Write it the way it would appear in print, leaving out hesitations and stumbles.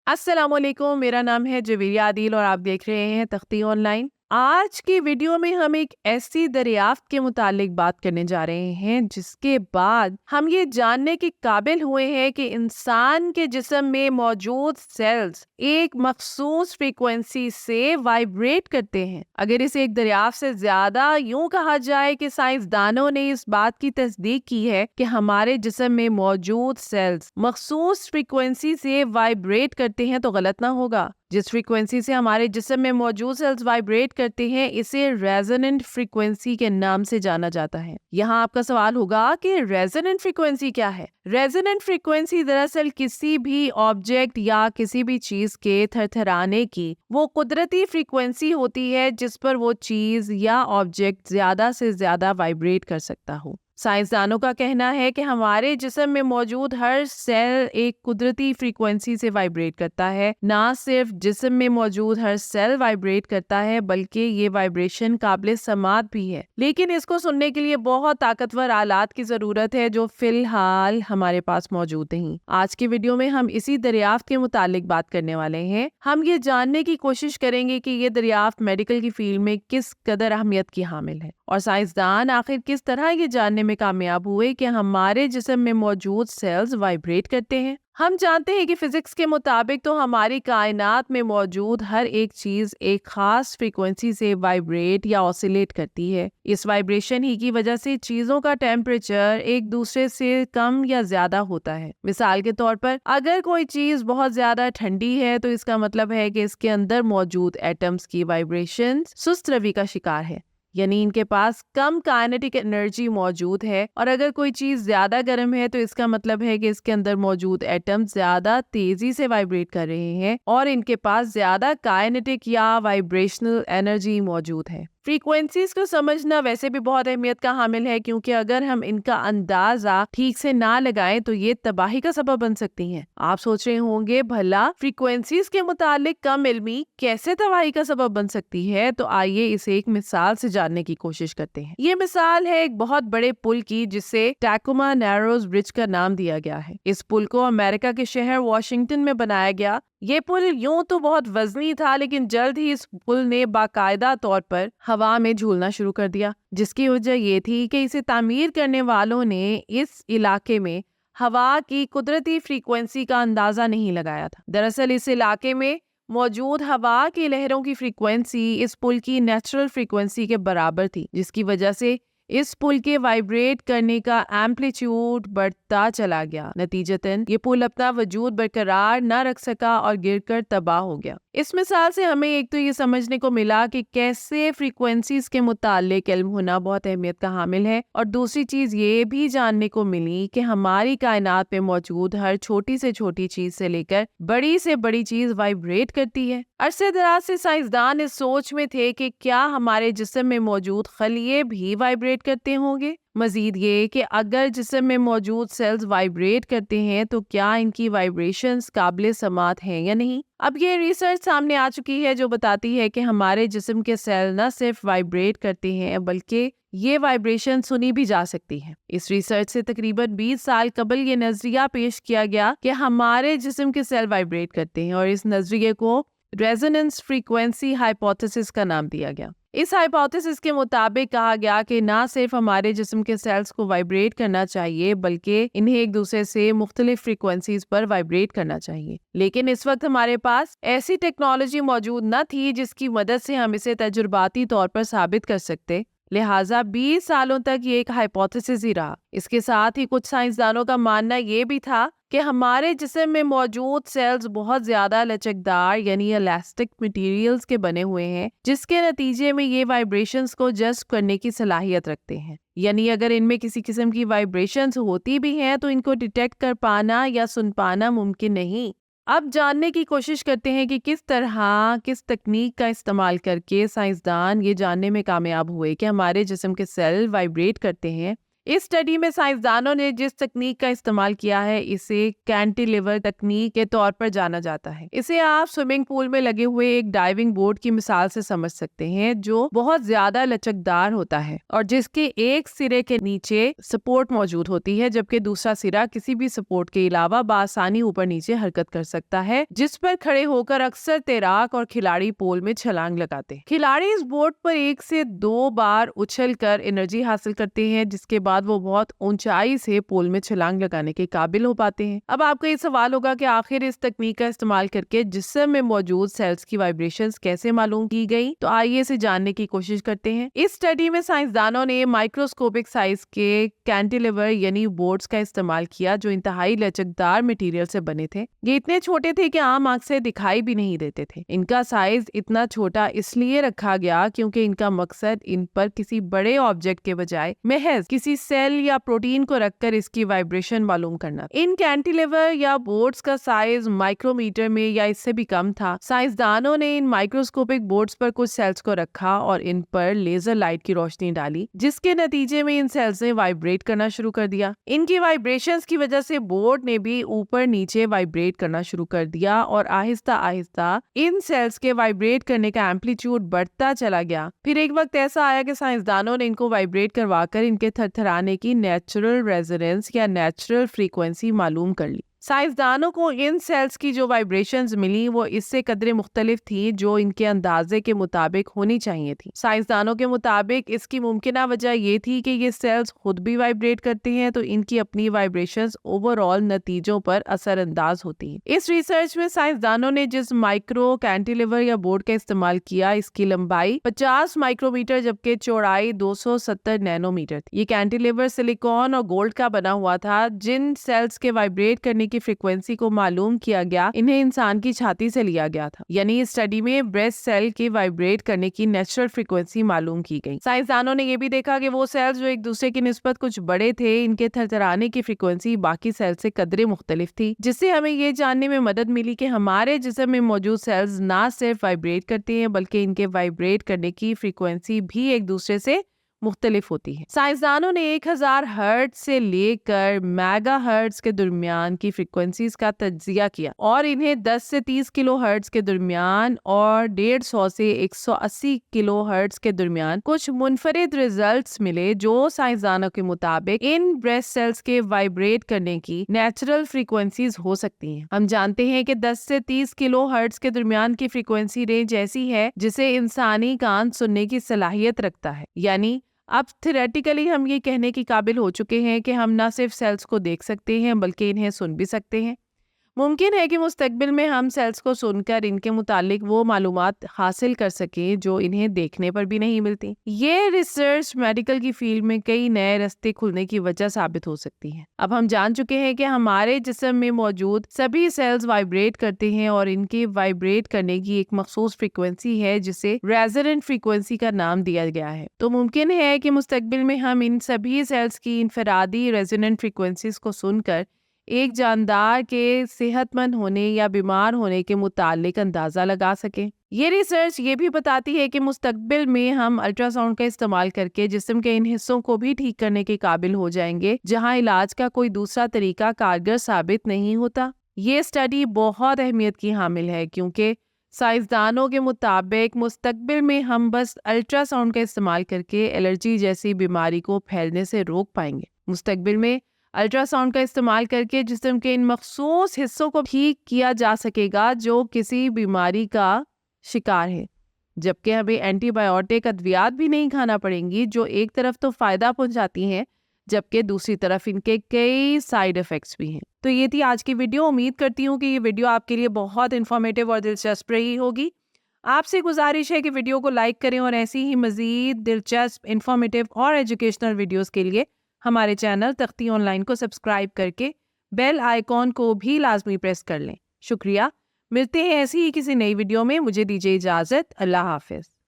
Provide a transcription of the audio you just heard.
अस्सलाम वालेकुम, मेरा नाम है जवेरिया आदिल और आप देख रहे हैं तख्ती ऑनलाइन। आज की वीडियो में हम एक ऐसी दरियाफ्त के मुतालिक बात करने जा रहे हैं जिसके बाद हम ये जानने के काबिल हुए हैं कि इंसान के जिस्म में मौजूद सेल्स एक मखसूस फ्रीक्वेंसी से वाइब्रेट करते हैं। अगर इसे एक दरियाफ्त से ज्यादा यूं कहा जाए कि साइंसदानों ने इस बात की तस्दीक की है कि हमारे जिस्म में मौजूद सेल्स मखसूस फ्रीक्वेंसी से वाइब्रेट करते हैं तो गलत ना होगा। जिस फ्रीक्वेंसी से हमारे जिस्म में मौजूद सेल्स वाइब्रेट करते हैं इसे रेजोनेंट फ्रीक्वेंसी के नाम से जाना जाता है। यहाँ आपका सवाल होगा कि रेजोनेंट फ्रीक्वेंसी क्या है? रेजोनेंट फ्रीक्वेंसी दरअसल किसी भी ऑब्जेक्ट या किसी भी चीज के थरथराने की वो कुदरती फ्रीक्वेंसी होती है जिस पर वो चीज या ऑब्जेक्ट ज्यादा से ज्यादा वाइब्रेट कर सकता हो। साइंसदानों का कहना है कि हमारे जिस्म में मौजूद हर सेल एक कुदरती फ्रीक्वेंसी से वाइब्रेट करता है। ना सिर्फ जिस्म में मौजूद हर सेल वाइब्रेट करता है बल्कि ये वाइब्रेशन काबिल समात भी है, लेकिन इसको सुनने के लिए बहुत ताकतवर आलात की जरूरत है जो फिलहाल हमारे पास मौजूद नहीं। आज की वीडियो में हम इसी दरियाफ्त के मुतालिक बात करने वाले हैं। हम ये जानने की कोशिश करेंगे कि ये दरियाफ्त मेडिकल की फील्ड में किस कदर अहमियत की हामिल है और साइंसदान आखिर किस तरह ये जानने में कामयाब हुए कि हमारे जिस्म में मौजूद सेल्स वाइब्रेट करते हैं। हम जानते हैं कि फिजिक्स के मुताबिक तो हमारी कायनात में मौजूद हर एक चीज एक खास फ्रीक्वेंसी से वाइब्रेट या ऑसिलेट करती है। इस वाइब्रेशन ही की वजह से चीजों का टेम्परेचर एक दूसरे से कम या ज्यादा होता है। मिसाल के तौर पर अगर कोई चीज बहुत ज्यादा ठंडी है तो इसका मतलब है कि इसके अंदर मौजूद एटम्स की वाइब्रेशन सुस्त रवि का शिकार है, यानी इनके पास कम काइनेटिक एनर्जी मौजूद है। और अगर कोई चीज ज्यादा गर्म है तो इसका मतलब है कि इसके अंदर मौजूद एटम्स ज्यादा तेजी से वाइब्रेट कर रहे हैं और इनके पास ज्यादा काइनेटिक या वाइब्रेशनल एनर्जी मौजूद है। फ्रीक्वेंसीज को समझना वैसे भी बहुत अहमियत का हामिल है क्योंकि अगर हम इनका अंदाजा ठीक से ना लगाएं तो ये तबाही का सबब बन सकती हैं। आप सोच रहे होंगे भला फ्रीक्वेंसीज के मुतालिक कम इल्मी कैसे तबाही का सबब बन सकती है, तो आइए इसे एक मिसाल से जानने की कोशिश करते हैं। ये मिसाल है एक बहुत बड़े पुल की जिसे टैकोमा नैरोज ब्रिज का नाम दिया गया है। इस पुल को अमेरिका के शहर वॉशिंगटन में बनाया गया। ये पुल यूं तो बहुत वजनी था लेकिन जल्द ही इस पुल ने बाकायदा तौर पर हवा में झूलना शुरू कर दिया, जिसकी वजह ये थी कि इसे तामीर करने वालों ने इस इलाके में हवा की कुदरती फ्रीक्वेंसी का अंदाजा नहीं लगाया था। दरअसल इस इलाके में मौजूद हवा की लहरों की फ्रीक्वेंसी इस पुल की नेचुरल फ्रीक्वेंसी के बराबर थी, जिसकी वजह से इस पुल के वाइब्रेट करने का एम्पलीट्यूड बढ़ता चला गया। नतीजतन ये पुल अपना वजूद बरकरार न रख सका और गिरकर तबाह हो गया। इस मिसाल से हमें एक तो ये समझने को मिला कि कैसे फ्रीक्वेंसीज के मुतालिक इल्म होना बहुत अहमियत का हामिल है, और दूसरी चीज ये भी जानने को मिली कि हमारी कायनात में मौजूद हर छोटी से छोटी चीज से लेकर बड़ी से बड़ी चीज वाइब्रेट करती है। अरसे दराज से साइंसदान इस सोच में थे कि क्या हमारे जिस्म में मौजूद खलिए भी वाइब्रेट करते होंगे। मजीद ये कि अगर जिस्म में मौजूद सेल्स वाइब्रेट करते हैं तो क्या इनकी वाइब्रेशंस काबिल समात हैं या नहीं। अब ये रिसर्च सामने आ चुकी है जो बताती है कि हमारे जिस्म के सेल न सिर्फ वाइब्रेट करते हैं बल्कि ये वाइब्रेशन सुनी भी जा सकती है। इस रिसर्च से तकरीबन 20 साल कबल ये नजरिया पेश किया गया कि हमारे जिस्म के सेल वाइब्रेट करते हैं और इस नजरिए को रेजोनेंस फ्रीक्वेंसी हाइपोथेसिस का नाम दिया गया। इस हाइपोथेसिस के मुताबिक कहा गया कि ना सिर्फ हमारे जिस्म के सेल्स को वाइब्रेट करना चाहिए बल्कि इन्हें एक दूसरे से मुख्तलिफ फ्रीक्वेंसीज पर वाइब्रेट करना चाहिए। लेकिन इस वक्त हमारे पास ऐसी टेक्नोलॉजी मौजूद न थी जिसकी मदद से हम इसे तजुर्बाती तौर पर साबित कर सकते, लिहाजा 20 सालों तक ये एक हाइपोथेसिस ही रहा। इसके साथ ही कुछ साइंसदानों का मानना ये भी था कि हमारे जिस्म में मौजूद सेल्स बहुत ज्यादा लचकदार यानी इलास्टिक मटेरियल्स के बने हुए हैं, जिसके नतीजे में ये वाइब्रेशंस को जज़्ब करने की सलाहियत रखते हैं। यानी अगर इनमें किसी किस्म की वाइब्रेशंस होती भी हैं तो इनको डिटेक्ट कर पाना या सुन पाना मुमकिन नहीं। अब जानने की कोशिश करते हैं कि किस तकनीक का इस्तेमाल करके साइंसदान ये जानने में कामयाब हुए कि हमारे जिस्म के सेल वाइब्रेट करते हैं इस स्टडी में साइंसदानों ने जिस तकनीक का इस्तेमाल किया है इसे कैंटिलीवर तकनीक के तौर पर जाना जाता है। इसे आप स्विमिंग पूल में लगे हुए एक डाइविंग बोर्ड की मिसाल से समझ सकते हैं, जो बहुत ज्यादा लचकदार होता है और जिसके एक सिरे के नीचे सपोर्ट मौजूद होती है, जबकि दूसरा सिरा किसी भी सपोर्ट के अलावा बआसानी ऊपर नीचे हरकत कर सकता है, जिस पर खड़े होकर अक्सर तैराक और खिलाड़ी पूल में छलांग लगाते हैं। खिलाड़ी इस बोर्ड पर 1 से 2 बार उछलकर एनर्जी हासिल करते हैं, जिसके बाद वो बहुत ऊंचाई से पूल में छलांग लगाने के काबिल हो पाते हैं। अब आपका ये सवाल होगा कि आखिर इस तकनीक का इस्तेमाल करके जिस्म में मौजूद सेल्स की वाइब्रेशंस कैसे मालूम की गई, तो आइए इसे जानने की कोशिश करते हैं। इस स्टडी में साइंसदानों ने माइक्रोस्कोपिक साइज के कैंटिलीवर यानी बोर्ड्स का इस्तेमाल किया, जो इंतहाई लचकदार मटेरियल से बने थे। ये इतने छोटे थे कि आम आंख से दिखाई भी नहीं देते थे। इनका साइज इतना छोटा इसलिए रखा गया क्योंकि इनका मकसद इन पर किसी बड़े ऑब्जेक्ट के बजाय महज किसी सेल या प्रोटीन को रखकर इसकी वाइब्रेशन मालूम करना। इन कैंटिलीवर या बोर्ड्स का साइज माइक्रोमीटर में या इससे भी कम था। साइंसदानों ने इन माइक्रोस्कोपिक बोर्ड्स पर कुछ सेल्स को रखा और इन पर लेजर लाइट की रोशनी डाली, जिसके नतीजे में इन सेल्स ने वाइब्रेट करना शुरू कर दिया। इनकी वाइब्रेशंस की वजह से बोर्ड ने भी ऊपर नीचे वाइब्रेट करना शुरू कर दिया और आहिस्ता आहिस्ता इन सेल्स के वाइब्रेट करने का एम्पलीट्यूड बढ़ता चला गया। फिर एक वक्त ऐसा आया कि साइंसदानों ने इनको वाइब्रेट करवाकर इनके थरथराने की नेचुरल रेजोनेंस या नेचुरल फ्रीक्वेंसी मालूम कर ली। साइंसदानों को इन सेल्स की जो वाइब्रेशंस मिली वो इससे कदरे मुख्तलिफ थी जो इनके अंदाजे के मुताबिक होनी चाहिए थी। साइंसदानों के मुताबिक इसकी मुमकिन वजह ये थी कि ये सेल्स खुद भी वाइब्रेट करती हैं, तो इनकी अपनी वाइब्रेशंस ओवरऑल नतीजों पर असरअंदाज होती हैं। इस रिसर्च में साइंसदानों ने जिस माइक्रो कैंटिलीवर या बोर्ड का इस्तेमाल किया, इसकी लंबाई 50 माइक्रोमीटर जबकि चौड़ाई 270 नैनोमीटर थी। ये कैंटिलीवर सिलिकॉन और गोल्ड का बना हुआ था। जिन सेल्स के वाइब्रेट करने की फ्रीक्वेंसी को मालूम किया गया, इन्हें इंसान की छाती से लिया गया था। यानी इस स्टडी में ब्रेस्ट सेल के वाइब्रेट करने की नेचुरल फ्रीक्वेंसी मालूम की गई। साइंसदानों ने यह भी देखा कि वो सेल्स जो एक दूसरे की निस्बत कुछ बड़े थे, इनके थरथराने की फ्रीक्वेंसी बाकी सेल से कदरे मुख्तलिफ थी, जिससे हमें ये जानने में मदद मिली कि हमारे जिस्म में मौजूद सेल्स ना सिर्फ वाइब्रेट करते हैं बल्कि इनके वाइब्रेट करने की फ्रीक्वेंसी भी एक दूसरे से मुख्तलिफ होती है। साइंसदानों ने 1000 हर्ट्ज से लेकर मेगा हर्ट्ज के दरमियान की फ्रीक्वेंसीज का तज्जिया किया और इन्हें 10 से 30 किलो हर्ट्ज के दरमियान और 150 से 180 किलो हर्ट्ज के दरमियान कुछ मुनफरिद रिजल्ट्स मिले, जो साइंसदानों के मुताबिक इन ब्रेस्ट सेल्स के वाइब्रेट करने की नेचुरल फ्रीक्वेंसीज हो सकती हैं। हम जानते हैं कि 10 से 30 किलो हर्ट्ज के दरमियान की फ्रीक्वेंसी रेंज ऐसी है जिसे इंसानी कान सुनने की सलाहियत रखता है। यानी अब थियोरेटिकली हम ये कहने के काबिल हो चुके हैं कि हम न सिर्फ सेल्स को देख सकते हैं बल्कि इन्हें सुन भी सकते हैं। मुमकिन है कि मुस्तकबिल में हम सेल्स को सुनकर इनके मुतालिक वो मालूमात हासिल कर सकें जो इन्हें देखने पर भी नहीं मिलती। ये रिसर्च मेडिकल की फील्ड में कई नए रास्ते खुलने की वजह साबित हो सकती है। अब हम जान चुके हैं कि हमारे जिस्म में मौजूद सभी सेल्स वाइब्रेट करते हैं और इनके वाइब्रेट करने की एक मखसूस फ्रीक्वेंसी है जिसे रेजोनेंट फ्रीक्वेंसी का नाम दिया गया है। तो मुमकिन है कि मुस्तकबिल में हम इन सभी सेल्स की इनफरादी रेजोनेंट फ्रीक्वेंसीज को सुनकर एक जानदार के सेहतमंद होने या बीमार होने के मुतालिक अंदाजा लगा सकें। ये रिसर्च ये भी बताती है कि मुस्तकबिल में हम अल्ट्रासाउंड का इस्तेमाल करके जिस्म के इन हिस्सों को भी ठीक करने के काबिल हो जाएंगे जहां इलाज का कोई दूसरा तरीका कारगर साबित नहीं होता। ये स्टडी बहुत अहमियत की हामिल है क्योंकि साइंसदानों के मुताबिक मुस्तकबिल में हम बस अल्ट्रासाउंड का इस्तेमाल करके एलर्जी जैसी बीमारी को फैलने से रोक पाएंगे। मुस्तकबिल में अल्ट्रासाउंड का इस्तेमाल करके जिस्म के इन मखसूस हिस्सों को ठीक किया जा सकेगा जो किसी बीमारी का शिकार है, जबकि हमें एंटीबायोटिक अद्वियात भी नहीं खाना पड़ेंगी जो एक तरफ तो फायदा पहुंचाती हैं जबकि दूसरी तरफ इनके कई साइड इफेक्ट्स भी हैं। तो ये थी आज की वीडियो। उम्मीद करती हूँ कि ये वीडियो आपके लिए बहुत इन्फॉर्मेटिव और दिलचस्प रही होगी। आपसे गुजारिश है कि वीडियो को लाइक करें और ऐसी ही मजीद दिलचस्प, इन्फॉर्मेटिव और एजुकेशनल वीडियोस के लिए हमारे चैनल तख्ती ऑनलाइन को सब्सक्राइब करके बेल आइकॉन को भी लाजमी प्रेस कर लें। शुक्रिया। मिलते हैं ऐसी ही किसी नई वीडियो में। मुझे दीजिए इजाज़त। अल्लाह हाफिज़।